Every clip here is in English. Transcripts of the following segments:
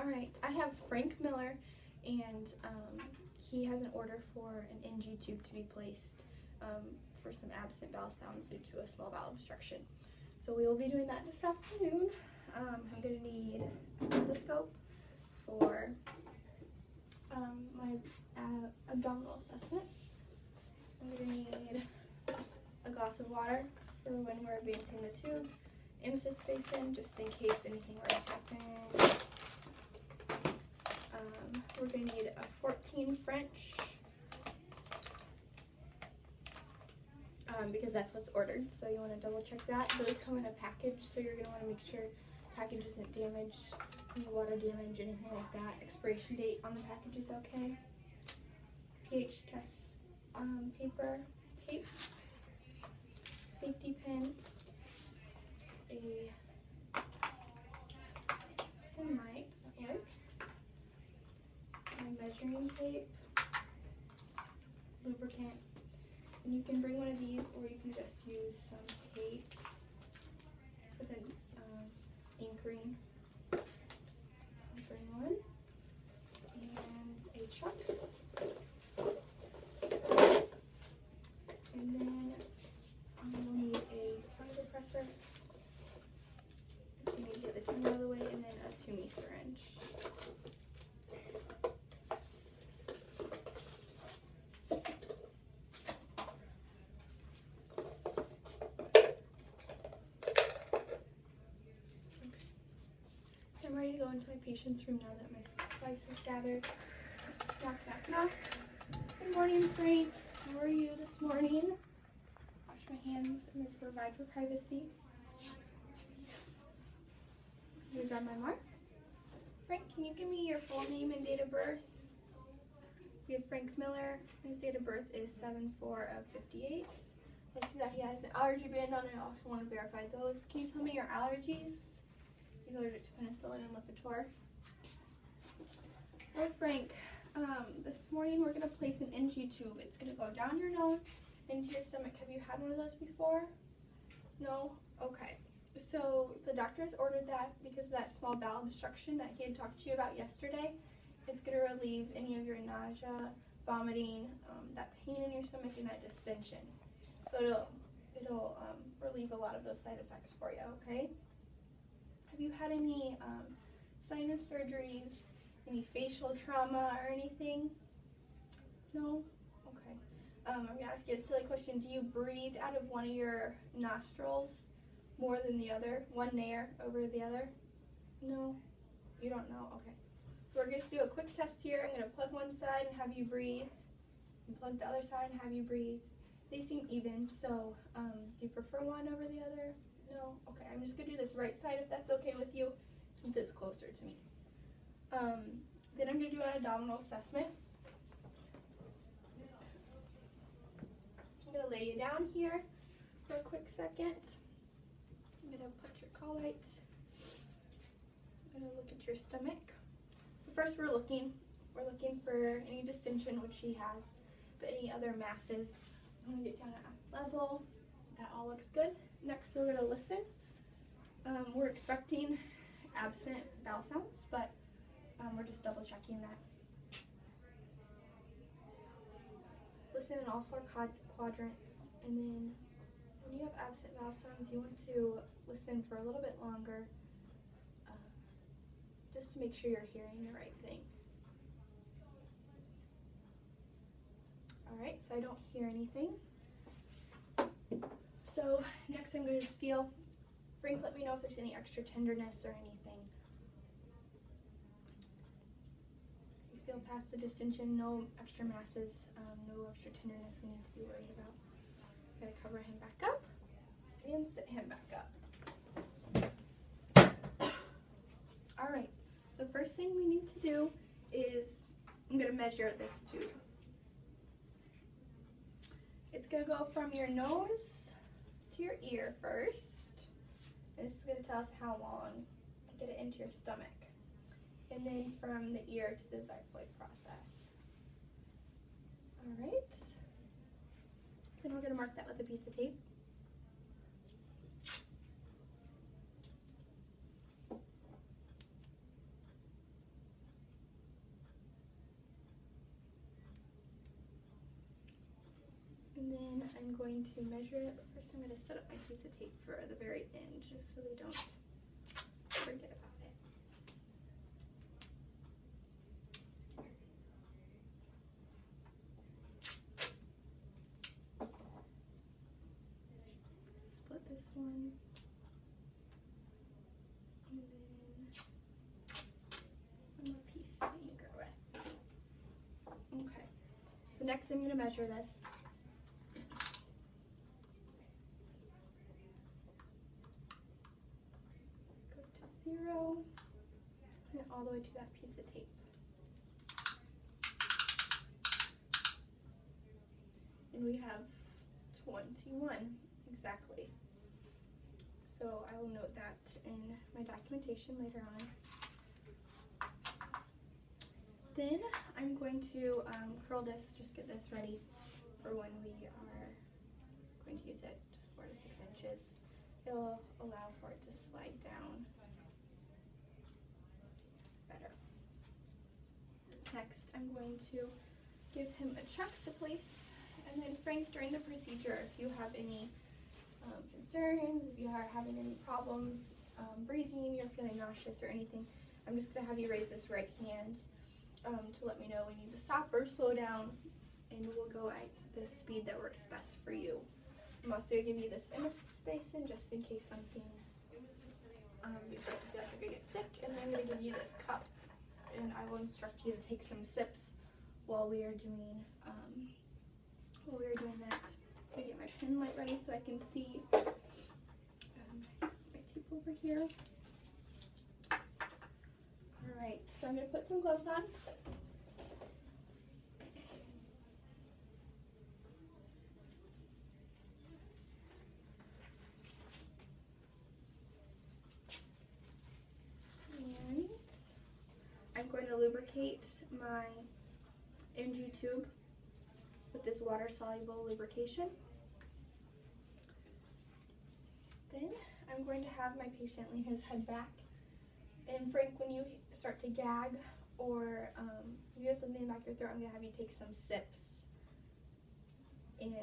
Alright, I have Frank Miller, and he has an order for an NG tube to be placed for some absent bowel sounds due to a small bowel obstruction. So we will be doing that this afternoon. I'm going to need a stethoscope for my abdominal assessment. I'm going to need a glass of water for when we're advancing the tube, emesis basin just in case anything were to happen. We're going to need a 14 French because that's what's ordered, so you want to double check that. Those come in a package, so you're going to want to make sure the package isn't damaged, any water damage, anything like that. Expiration date on the package is okay. pH test paper, tape, safety pin, a pin light that works, my measuring tape, lubricant, and you can bring one of these or you can just use some tape with an ink ring. Bring one, and a chucks, and then we'll need a tongue depressor. You need to get the tongue out of the way, and then a Toomey syringe. So I'm ready to go into my patient's room now that my supplies is gathered. Knock, knock, knock. Good morning, Frank. How are you this morning? Wash my hands and provide for privacy. Let me grab my mark. Frank, can you give me your full name and date of birth? We have Frank Miller. His date of birth is 7/4 of 58. I see that he has an allergy band on, and I also want to verify those. Can you tell me your allergies? He's allergic to penicillin and Lipitor. So Frank, this morning we're going to place an NG tube. It's going to go down your nose into your stomach. Have you had one of those before? No? Okay. So the doctor has ordered that because of that small bowel obstruction that he had talked to you about yesterday. It's going to relieve any of your nausea, vomiting, that pain in your stomach, and that distension. So it'll relieve a lot of those side effects for you, okay? Have you had any sinus surgeries, any facial trauma or anything? No? Okay. I'm going to ask you a silly question. Do you breathe out of one of your nostrils more than the other? One nair over the other? No? You don't know? Okay. So we're going to do a quick test here. I'm going to plug one side and have you breathe. And plug the other side and have you breathe. They seem even, so do you prefer one over the other? No? Okay, I'm just going to do this right side if that's okay with you, since it's closer to me. Then I'm going to do an abdominal assessment. I'm going to lay you down here for a quick second. I'm going to put your call light. I'm going to look at your stomach. So first we're looking for any distension, which she has, but any other masses. I'm going to get down at eye level. That all looks good. Next we're going to listen. We're expecting absent bowel sounds, but we're just double checking that. Listen in all 4 quadrants, and then when you have absent bowel sounds, you want to listen for a little bit longer, just to make sure you're hearing the right thing. Alright, so I don't hear anything. So next I'm going to just feel. Frank, let me know if there's any extra tenderness or anything. You feel past the distension, no extra masses, no extra tenderness we need to be worried about. I'm going to cover him back up and sit him back up. Alright, the first thing we need to do is I'm going to measure this tube. It's going to go from your nose to your ear first. And this is going to tell us how long to get it into your stomach. And then from the ear to the xiphoid process. Alright. Then we're going to mark that with a piece of tape. I'm going to measure it, but first I'm going to set up my piece of tape for the very end just so we don't forget about it. Split this one. And then one more piece to anchor with. Okay. So next I'm going to measure this. Go to 0 and all the way to that piece of tape. And we have 21 exactly. So I will note that in my documentation later on. Then I'm going to curl this, just get this ready for when we are going to use it, just 4 to 6 inches. It'll allow for it to slide down better. Next, I'm going to give him a chest to place, and then Frank, during the procedure, if you have any concerns, if you are having any problems breathing, you're feeling nauseous or anything, I'm just going to have you raise this right hand to let me know we need to stop or slow down, and we'll go at the speed that works best for you. I'm also going to give you this space in just in case something, you start to feel like you're going to get sick, and then I'm going to give you this cup, and I will instruct you to take some sips while we are doing that. I'm going to get my pen light ready so I can see my tape over here. Alright, so I'm going to put some gloves on. And I'm going to lubricate my NG tube with this water-soluble lubrication. Then I'm going to have my patient lean his head back. And Frank, when you start to gag or if you have something in the back of your throat, I'm going to have you take some sips. And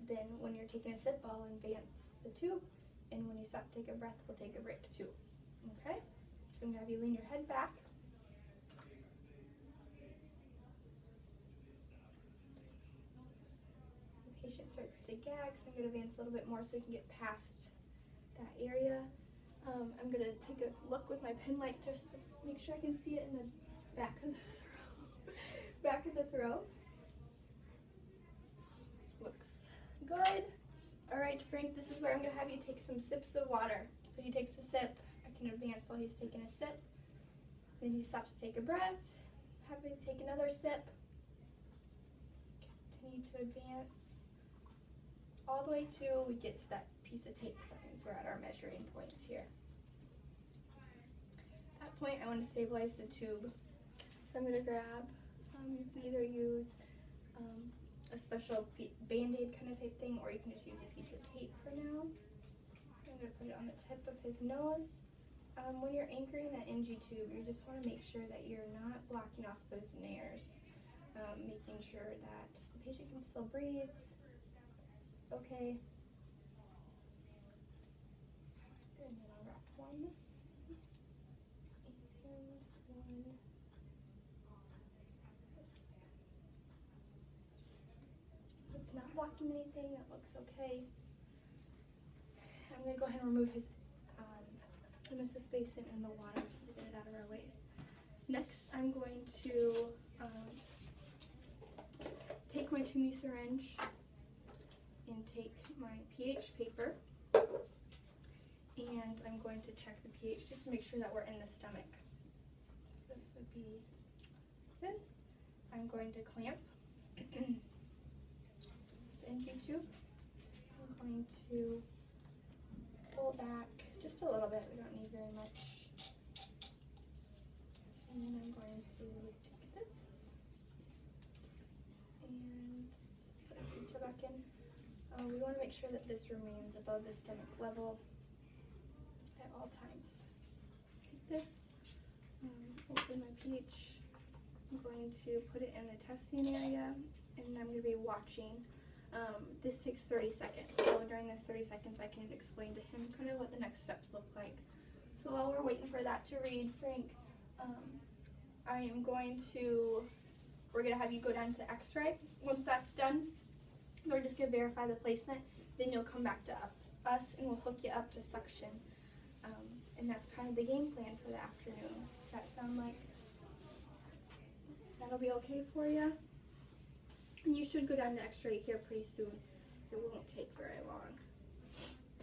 then when you're taking a sip, I'll advance the tube. And when you stop to take a breath, we'll take a break too. Okay? So I'm going to have you lean your head back. This patient starts to gag, so I'm going to advance a little bit more so we can get past that area. I'm going to take a look with my pen light just to make sure I can see it in the back of the throat. Back of the throat. Looks good. Alright, Frank, this is where I'm going to have you take some sips of water. So he takes a sip. I can advance while he's taking a sip. Then he stops to take a breath. Have him take another sip. Continue to advance all the way to we get to that piece of tape. So that means we're at our measuring points here. At that point, I want to stabilize the tube. So I'm going to grab, you can either use a special band-aid kind of type thing, or you can just use a piece of tape for now. I'm going to put it on the tip of his nose. When you're anchoring that NG tube, you just want to make sure that you're not blocking off those nares, making sure that the patient can still breathe. Okay. And then I'll wrap one this way, and one this way. It's not blocking anything, that looks okay. I'm going to go ahead and remove his emesis basin and the water just to get it out of our ways. Next, I'm going to take my Toomey syringe and take my pH paper, and I'm going to check the pH just to make sure that we're in the stomach. This would be this. I'm going to clamp the NG tube. I'm going to pull back just a little bit. We don't need very much. And then I'm going to take this and put a pizza back in. We want to make sure that this remains above the stomach level at all times. Take this, open my pH. I'm going to put it in the testing area, and I'm going to be watching This takes 30 seconds. So during this 30 seconds, I can explain to him kind of what the next steps look like. So while we're waiting for that to read, Frank, we're going to have you go down to X-ray. Once that's done, we're just going to verify the placement. Then you'll come back to us and we'll hook you up to suction. And that's kind of the game plan for the afternoon. Does that sound like that'll be okay for you? And you should go down to X-ray here pretty soon. It won't take very long.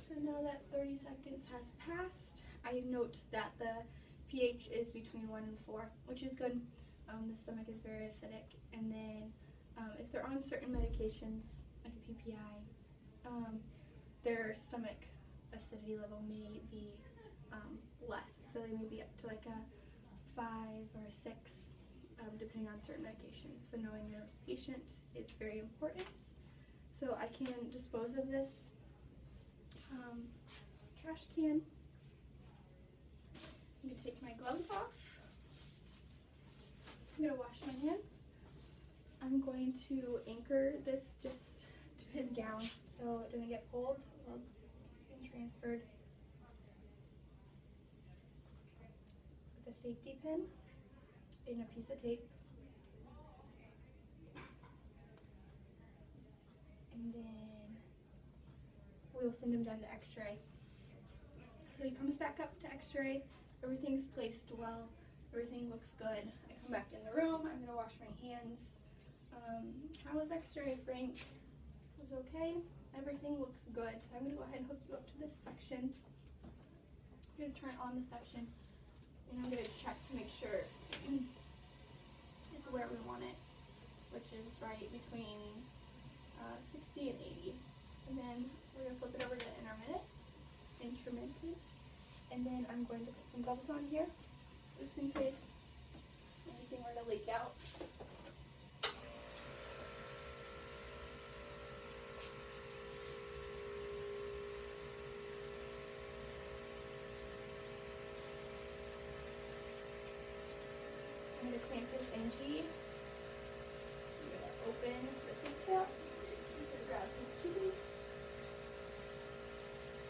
So now that 30 seconds has passed, I note that the pH is between 1 and 4, which is good. The stomach is very acidic. And then if they're on certain medications, like a PPI, their stomach acidity level may be less. So they may be up to like a 5 or a 6, depending on certain medications. So knowing your patient is very important. So I can dispose of this trash can. I'm going to take my gloves off. I'm going to wash my hands. I'm going to anchor this just to his gown so it doesn't get pulled while it's being transferred with a safety pin and a piece of tape. And then we'll send him down to X-ray. So he comes back up to X-ray. Everything's placed well. Everything looks good. I come back in the room. I'm going to wash my hands. How was X-ray, Frank? It was okay? Everything looks good. So I'm going to go ahead and hook you up to this section. I'm going to turn on the suction. And I'm going to check to make sure it's where we want it, which is right between 60 and 80. And then we're going to flip it over to intermittent. And then I'm going to put some gloves on here, just in case anything were to leak out. I'm going to clamp this NG. I'm going to open the pigtail. I'm going to grab his tubing.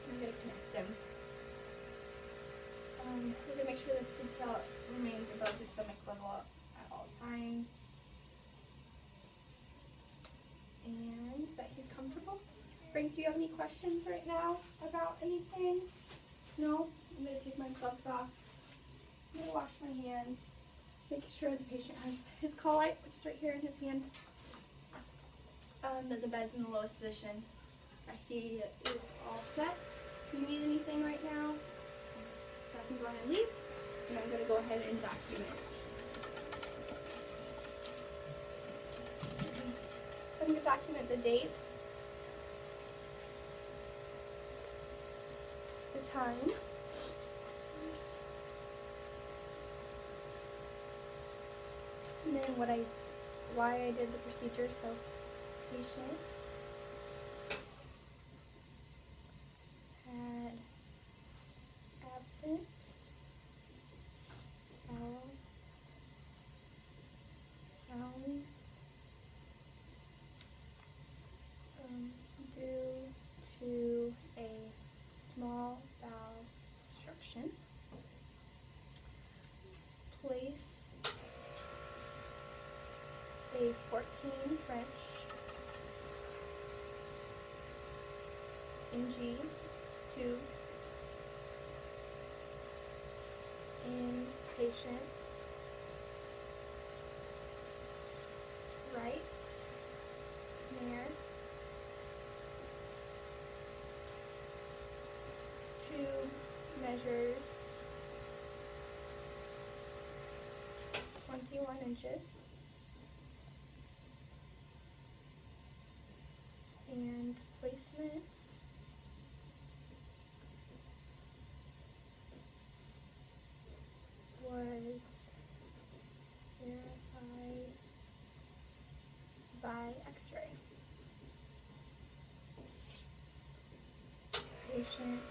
I'm going to connect them. We're going to make sure this pigtail remains above the stomach level at all times. And that he's comfortable. Frank, do you have any questions right now about anything? No? I'm going to take my gloves off. I'm going to wash my hands. Making sure the patient has his call light, which is right here in his hand. That the bed's in the lowest position. He is all set. Do you need anything right now? So I can go ahead and leave. And I'm going to go ahead and document. So I'm going to document the dates, the time, and then why I did the procedure. So patient had absent bowel sounds due to a small bowel obstruction. Place a 14 French NG tube in patient's right near 2 measures 21 inches and placement was verified by X-ray. Patient